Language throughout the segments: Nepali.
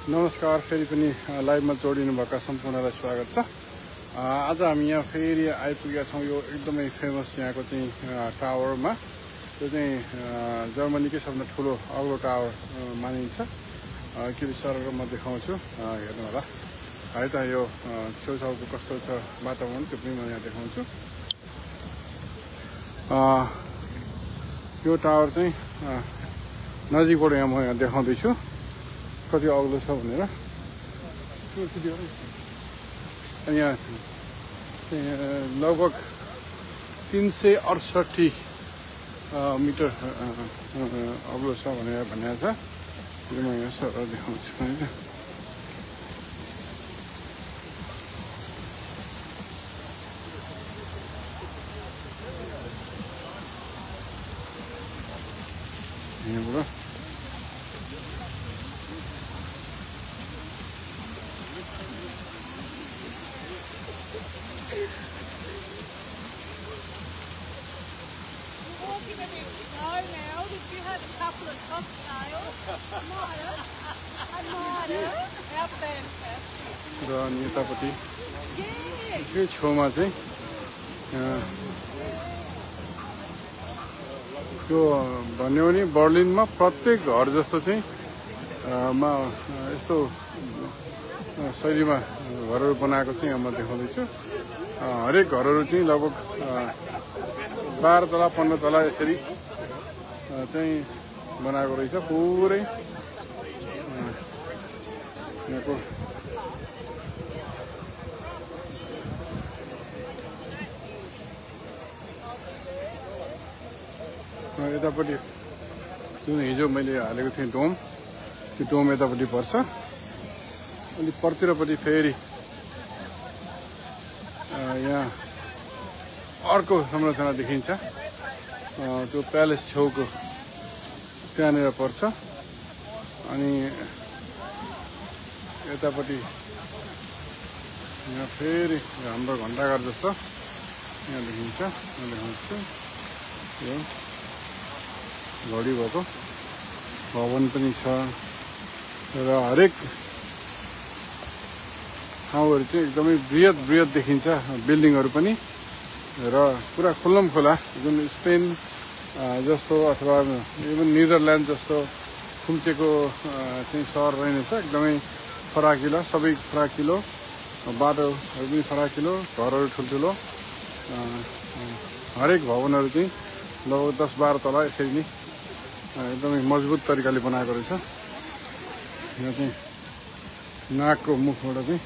नमस्कार, फेरि पनि लाइभमा जोडिनुभएका सम्पूर्णलाई स्वागत छ। आज हामी यहाँ फेरि आइपुगेका छौँ यो एकदमै फेमस यहाँको चाहिँ टावरमा। त्यो चाहिँ जर्मनीकै सबभन्दा ठुलो अग्लो टावर मानिन्छ। के विचार म देखाउँछु, हेर्नु होला है त। यो छेउछाउको कस्तो छ वातावरण त्यो पनि म यहाँ देखाउँछु। यो टावर चाहिँ नजिकबाट यहाँ म यहाँ देखाउँदैछु कति अग्लो छ भनेर। अनि यहाँ लगभग 368 मिटर अग्लो छ भनेर भनेको छ। यो म यहाँ सरर देखाउँछु होइन। यहाँबाट र अनि यतापट्टि त्यो छेउमा चाहिँ त्यो भन्यो भने बर्लिनमा प्रत्येक घर जस्तो चाहिँ यस्तो शैलीमा घरहरू बनाएको चाहिँ यहाँ म देखाउँदैछु। हरेक घरहरू चाहिँ लगभग 12 तला 15 तला यसरी चाहिँ बनाएको रहेछ पुरै। यहाँको यतापट्टि जुन हिजो मैले हालेको थिएँ डोम, त्यो डोम यतापट्टि पर्छ। अनि पर्तिरपट्टि फेरि यहाँ अर्को संरचना देखिन्छ। त्यो प्यालेस छेउको त्यहाँनिर पर्छ। अनि यतापट्टि यहाँ फेरि हाम्रो घण्टाघर जस्तो यहाँ देखिन्छ। म देखाउँछु। यो घडी भएको भवन पनि छ र हरेक ठाउँहरू चाहिँ एकदमै बृहत देखिन्छ। बिल्डिङहरू पनि र पुरा खुल्लम खुला, जुन स्पेन जस्तो अथवा इभन नेदरल्यान्ड जस्तो खुम्चेको चाहिँ सहर रहेनछ। एकदमै फराकिलो, सबै फराकिलो, बाटोहरू पनि फराकिलो, घरहरू ठुल्ठुलो, हरेक भवनहरू चाहिँ लगभग 10-12 तला यसरी नै एकदमै मजबुत तरिकाले बनाएको रहेछ। यहाँ चाहिँ नाकको मुखबाट चाहिँ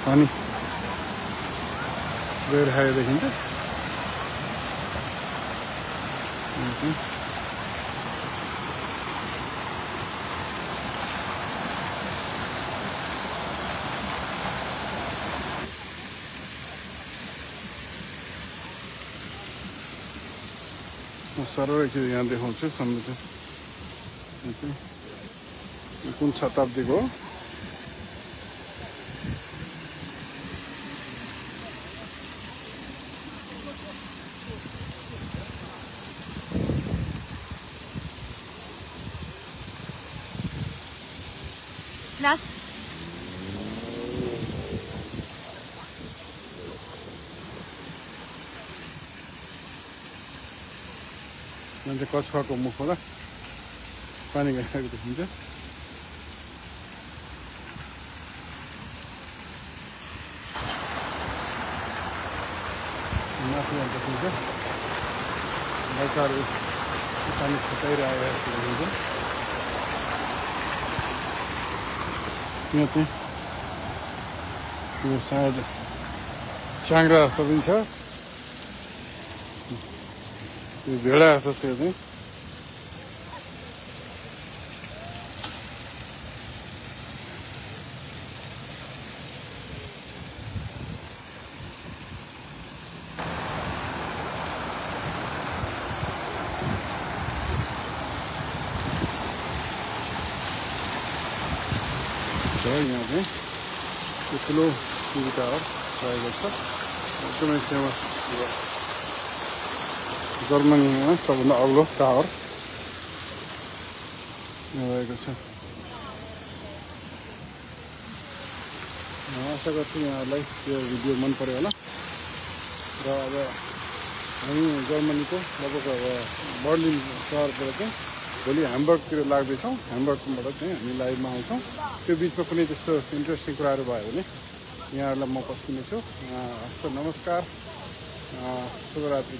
पानी गइरहेको देखिन्छ। सरर एकचोटि यहाँ देखाउँछु सम्झ कुन शताब्दीको हो। मान्छे कछुवाको मुखबाट पानी गइरहेको देखिन्छ। माथि देखिन्छ बच्चाहरू पानी छुट्याइरहेको देखिन्छ। यहाँ चाहिँ यो सायद च्याङ्ग्रा जस्तो पनि छ। यो भेडा जस्तो छ। यो चाहिँ यहाँ चाहिँ ठुलो टिभी टावर रहेको छ। एकदमै फेमस जर्मनीमा सबभन्दा अग्लो टावर रहेको छ। आशा गर्छु यहाँहरूलाई यो भिडियो मन पर्यो होला र अब हामी जर्मनीको लगभग अब बर्लिन सहरबाट चाहिँ भोलि ह्याम्बर्गतिर लाग्दैछौँ। ह्याम्बर्गबाट चाहिँ हामी लाइभमा आउँछौँ। त्यो बिचमा कुनै त्यस्तो इन्ट्रेस्टिङ कुराहरू भयो भने यहाँहरूलाई म पस्किनेछु। हस्त नमस्कार, शुभरात्रि।